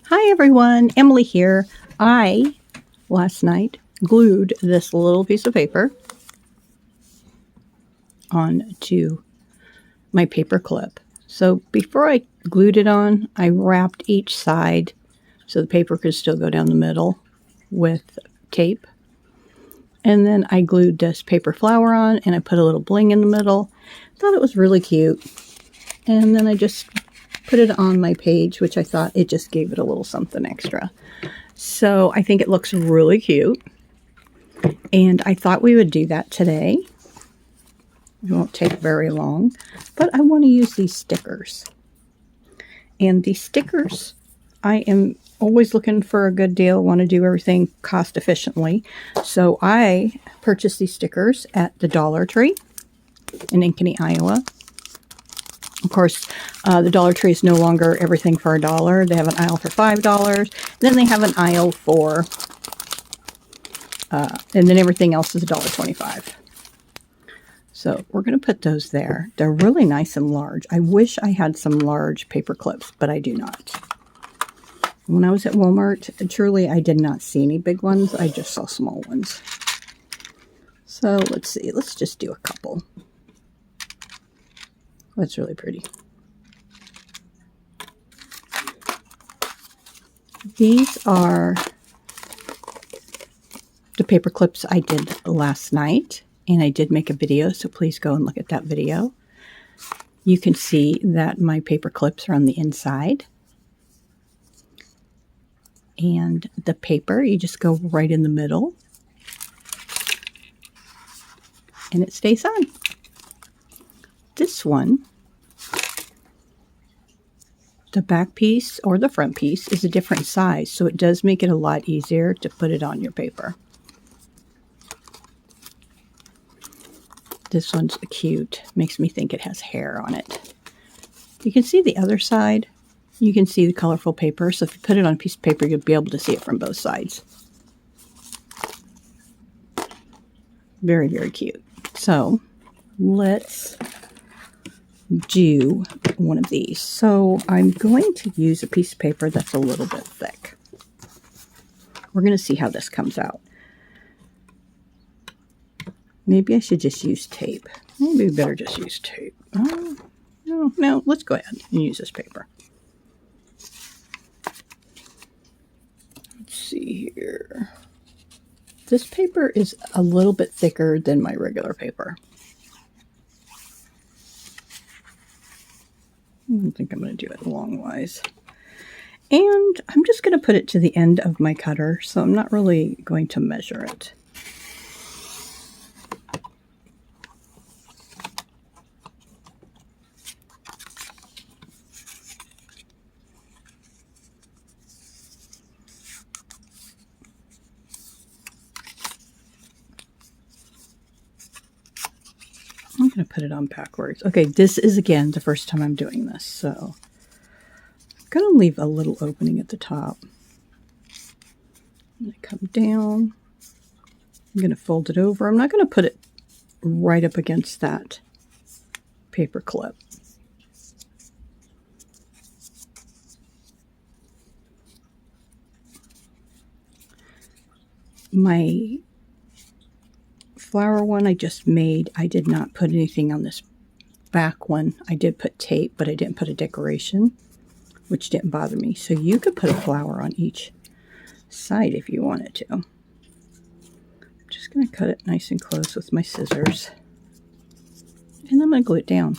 Hi everyone, Emily here. I, last night, glued this little piece of paper onto my paper clip. So before I glued it on, I wrapped each side so the paper could still go down the middle with tape. And then I glued this paper flower on and I put a little bling in the middle. Thought it was really cute. And then I just put it on my page, which I thought it just gave it a little something extra. So I think it looks really cute. And I thought we would do that today. It won't take very long, but I want to use these stickers. And these stickers, I am always looking for a good deal, want to do everything cost efficiently. So I purchased these stickers at the Dollar Tree in Ankeny, Iowa. Of course, the Dollar Tree is no longer everything for $1. They have an aisle for $5. Then they have an aisle for, and then everything else is $1.25. So we're going to put those there. They're really nice and large. I wish I had some large paper clips, but I do not. When I was at Walmart, truly I did not see any big ones. I just saw small ones. So let's see. Let's just do a couple. That's really pretty. These are the paper clips I did last night, and I did make a video, so please go and look at that video. You can see that my paper clips are on the inside. And the paper, you just go right in the middle, and it stays on. This one, the back piece or the front piece is a different size, so it does make it a lot easier to put it on your paper. This one's cute. Makes me think it has hair on it. You can see the other side. You can see the colorful paper, so if you put it on a piece of paper, you'll be able to see it from both sides. Very, very cute. So let's do one of these. So I'm going to use a piece of paper that's a little bit thick. We're going to see how this comes out. Maybe I should just use tape. Maybe we better just use tape. No, let's go ahead and use this paper. Let's see here. This paper is a little bit thicker than my regular paper. I don't think I'm going to do it longwise. And I'm just going to put it to the end of my cutter, so I'm not really going to measure it. I'm going to put it on backwards. Okay, this is, again, the first time I'm doing this, so I'm going to leave a little opening at the top. I'm going to come down. I'm going to fold it over. I'm not going to put it right up against that paper clip. My flower one I just made, I did not put anything on this back one. I did put tape, but I didn't put a decoration, which didn't bother me. So you could put a flower on each side if you wanted to. I'm just going to cut it nice and close with my scissors. And I'm going to glue it down.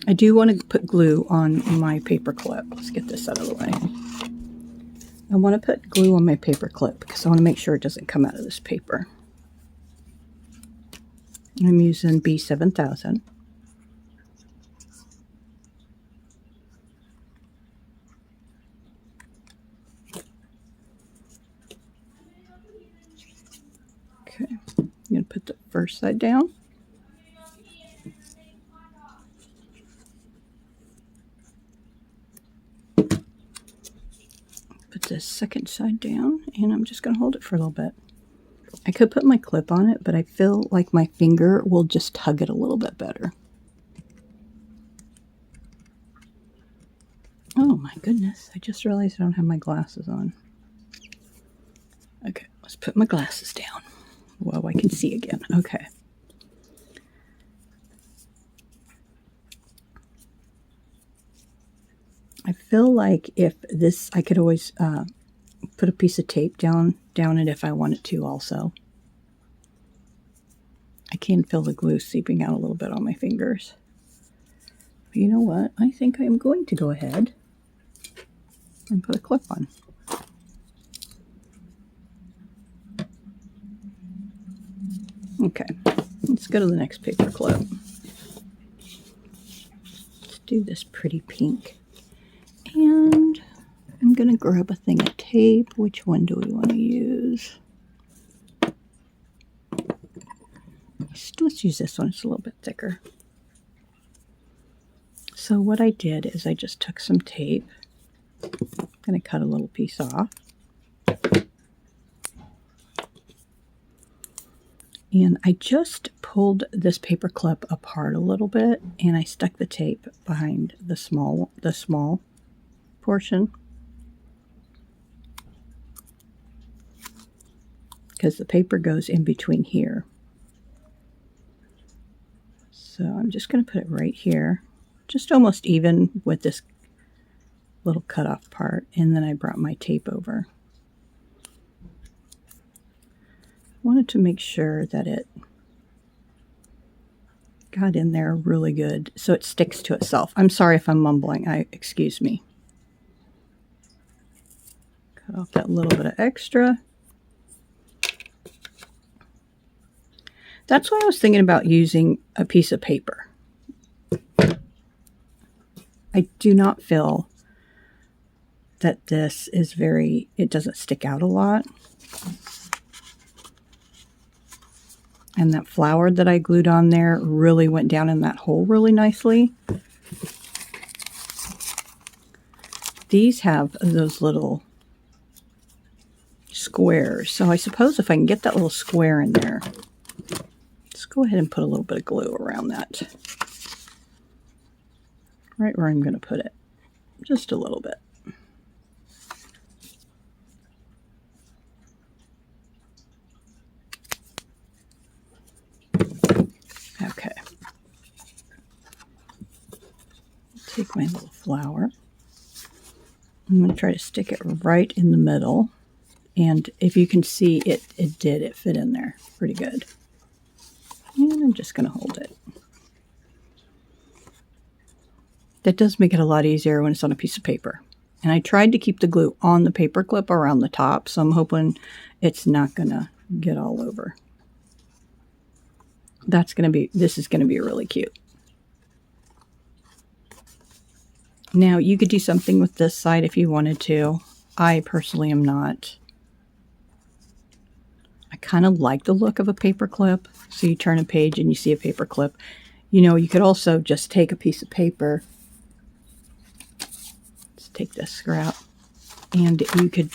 I do want to put glue on my paper clip. Let's get this out of the way. I want to put glue on my paper clip because I want to make sure it doesn't come out of this paper. I'm using B7000. Okay, I'm going to put the first side down. Put the second side down, and I'm just going to hold it for a little bit. I could put my clip on it, but I feel like my finger will just hug it a little bit better. Oh my goodness, I just realized I don't have my glasses on. Okay, let's put my glasses down. Whoa, I can see again. Okay. I feel like if this, I could always put a piece of tape down it if I wanted to also. I can feel the glue seeping out a little bit on my fingers. But you know what? I think I am going to go ahead and put a clip on. Okay, let's go to the next paper clip. Let's do this pretty pink. And I'm going to grab a thing of tape. Which one do we want to use? Let's use this one. It's a little bit thicker. So what I did is I just took some tape. I'm going to cut a little piece off. And I just pulled this paper clip apart a little bit, and I stuck the tape behind the small portion, because the paper goes in between here. So I'm just going to put it right here, just almost even with this little cutoff part, and then I brought my tape over. I wanted to make sure that it got in there really good so it sticks to itself. I'm sorry if I'm mumbling. Excuse me. Cut off that little bit of extra. That's why I was thinking about using a piece of paper. I do not feel that this is it doesn't stick out a lot. And that flower that I glued on there really went down in that hole really nicely. These have those little squares. So I suppose if I can get that little square in there, let's go ahead and put a little bit of glue around that. Right where I'm going to put it. Just a little bit. Okay. Take my little flower. I'm going to try to stick it right in the middle. And if you can see, it fit in there pretty good. And I'm just going to hold it. That does make it a lot easier when it's on a piece of paper. And I tried to keep the glue on the paper clip around the top, so I'm hoping it's not going to get all over. This is going to be really cute. Now, you could do something with this side if you wanted to. I personally am not. I kind of like the look of a paper clip. So you turn a page and you see a paper clip. You know, you could also just take a piece of paper. Let's take this scrap. And you could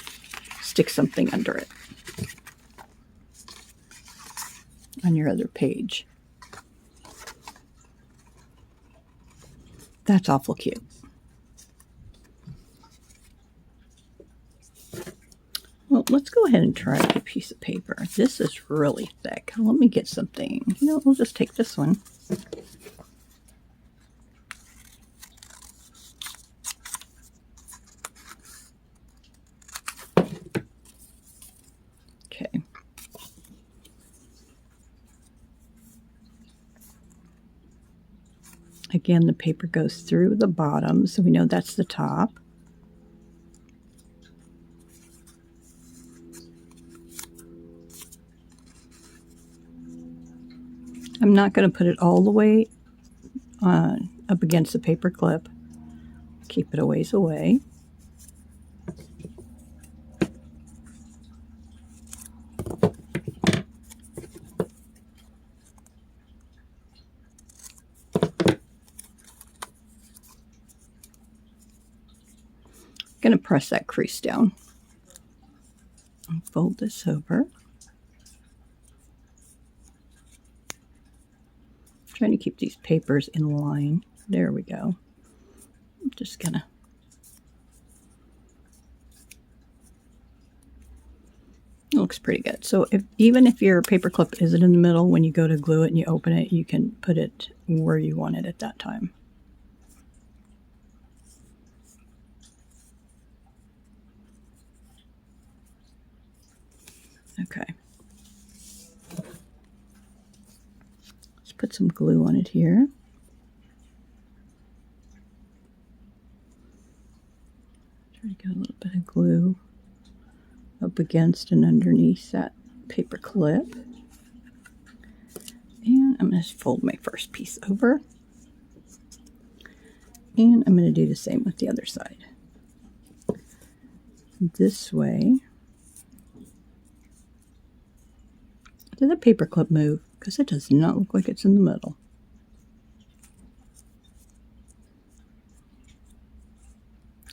stick something under it on your other page. That's awful cute. Well, let's go ahead and try a piece of paper. This is really thick. Let me get something. You know, we'll just take this one. Okay. Again, the paper goes through the bottom, so we know that's the top. I'm not going to put it all the way up against the paper clip. Keep it a ways away. Going to press that crease down. And fold this over. Trying to keep these papers in line. There we go. I'm just going to It looks pretty good. So even if your paper clip isn't in the middle, when you go to glue it and you open it, you can put it where you want it at that time. Okay. Let's put some glue on it here. Try to get a little bit of glue up against and underneath that paper clip. And I'm going to fold my first piece over. And I'm going to do the same with the other side. This way. Did the paper clip move? Because it does not look like it's in the middle.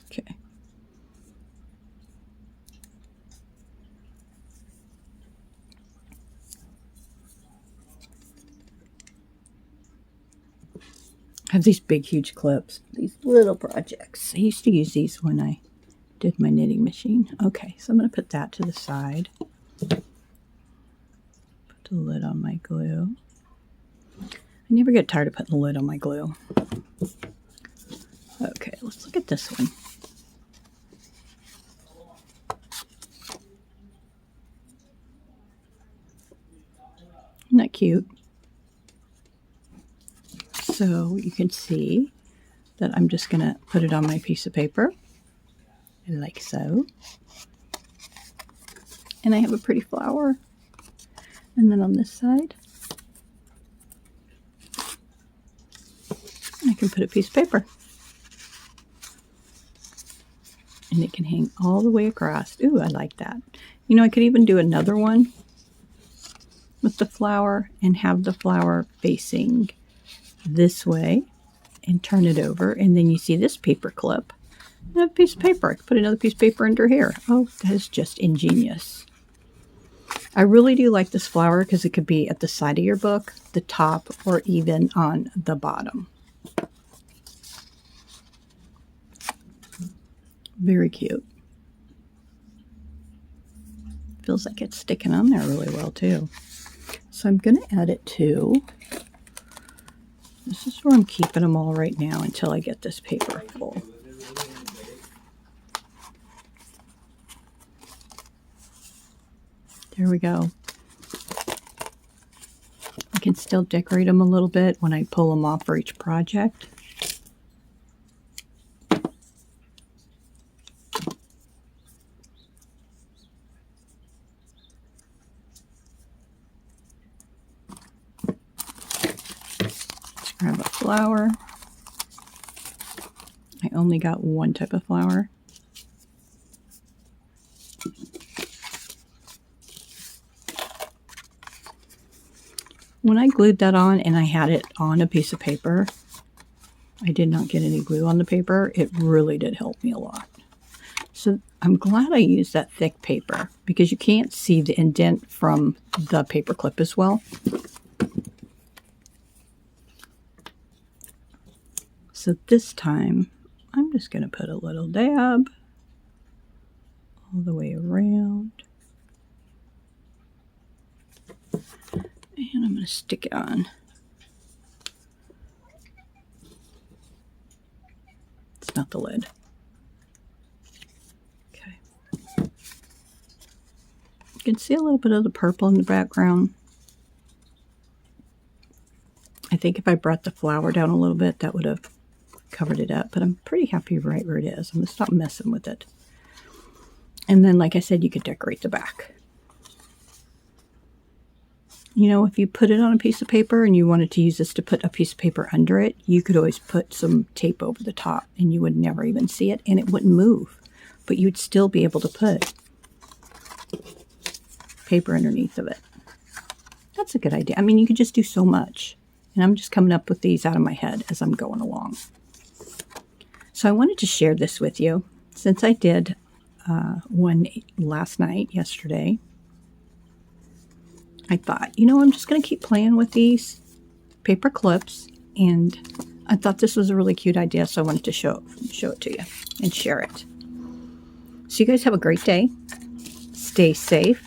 Okay. I have these big, huge clips, these little projects. I used to use these when I did my knitting machine. Okay, so I'm going to put that to the side. Put the lid on my glue. I never get tired of putting the lid on my glue. Okay, let's look at this one. Isn't that cute? So you can see that I'm just going to put it on my piece of paper, like so. And I have a pretty flower. And then on this side, I can put a piece of paper. And it can hang all the way across. Ooh, I like that. You know, I could even do another one with the flower and have the flower facing this way and turn it over. And then you see this paper clip and a piece of paper. I could put another piece of paper under here. Oh, that is just ingenious. I really do like this flower because it could be at the side of your book, the top, or even on the bottom. Very cute. Feels like it's sticking on there really well too. So I'm going to add it to, this is where I'm keeping them all right now until I get this paper full. There we go. I can still decorate them a little bit when I pull them off for each project. Let's grab a flower. I only got one type of flower. When I glued that on and I had it on a piece of paper, I did not get any glue on the paper. It really did help me a lot. So I'm glad I used that thick paper because you can't see the indent from the paper clip as well. So this time I'm just going to put a little dab all the way around. And I'm going to stick it on. It's not the lid. Okay. You can see a little bit of the purple in the background. I think if I brought the flower down a little bit, that would have covered it up. But I'm pretty happy right where it is. I'm going to stop messing with it. And then, like I said, you could decorate the back. You know, if you put it on a piece of paper and you wanted to use this to put a piece of paper under it, you could always put some tape over the top and you would never even see it and it wouldn't move. But you'd still be able to put paper underneath of it. That's a good idea. I mean, you could just do so much. And I'm just coming up with these out of my head as I'm going along. So I wanted to share this with you. Since I did one last night, yesterday, I thought, you know, I'm just going to keep playing with these paper clips, and I thought this was a really cute idea, so I wanted to show it to you and share it. So you guys have a great day. Stay safe,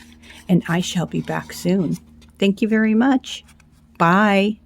and I shall be back soon. Thank you very much. Bye.